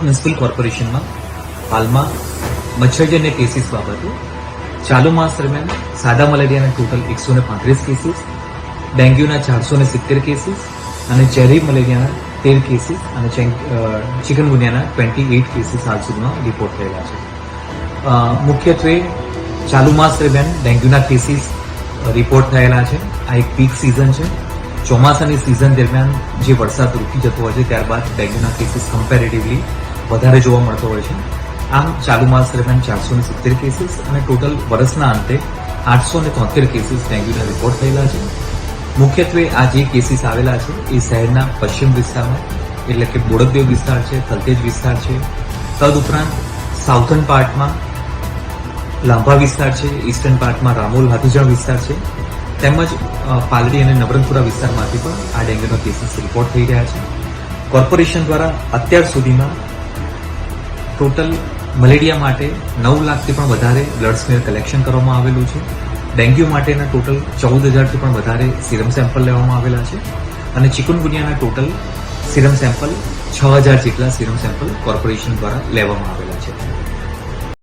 Municipal કોર્પોરેશનમાં હાલમાં મચ્છરજન્ય cases બાબતે ચાલુ માસ દરમિયાન સાદા મલેરિયાના ટોટલ 135 કેસીસ, ડેન્ગ્યુના 470 કેસીસ અને ચેરી મલેરિયાના 13 કેસીસ અને ચિકનગુનિયાના 28 કેસીસ હાલ સુધીમાં રિપોર્ટ થયેલા છે. મુખ્યત્વે ચાલુ માસ દરમિયાન ડેન્ગ્યુના કેસીસ રિપોર્ટ થયેલા છે. આ એક પીક સિઝન છે. ચોમાસાની સિઝન દરમિયાન જે વરસાદ રૂકી જતો હોય છે ત્યારબાદ ડેન્ગ્યુના કેસીસ કમ્પેરેટિવલી વધારે જોવા મળતો હોય છે. આમ ચાલુ માસ દરમિયાન 470 કેસીસ અને ટોટલ વર્ષના અંતે 873 કેસીસ ડેન્ગ્યુના રિપોર્ટ થયેલા છે. મુખ્યત્વે આ જે કેસીસ આવેલા છે એ શહેરના પશ્ચિમ વિસ્તારમાં એટલે કે બોડકદેવ વિસ્તાર છે, થલતેજ વિસ્તાર છે, તદુપરાંત સાઉથર્ન પાર્ટમાં લાંભા વિસ્તાર છે, ઈસ્ટર્ન પાર્ટમાં રામોલ હાથીજણ વિસ્તાર છે, તેમજ પાલડી અને નવરંગપુરા વિસ્તારમાંથી પણ આ ડેન્ગ્યુના કેસીસ રિપોર્ટ થઈ રહ્યા છે. કોર્પોરેશન દ્વારા અત્યાર સુધીમાં ટોટલ મલેરિયા માટે 9 લાખથી પણ વધારે બ્લડ સ્મેર કલેક્શન કરવામાં આવેલું છે. ડેન્ગ્યુ માટેના ટોટલ 14,000થી પણ વધારે સિરમ સેમ્પલ લેવામાં આવેલા છે અને ચિકનગુનિયાના ટોટલ સિરમ સેમ્પલ 6,000 જેટલા સિરમ સેમ્પલ કોર્પોરેશન દ્વારા લેવામાં આવેલા છે.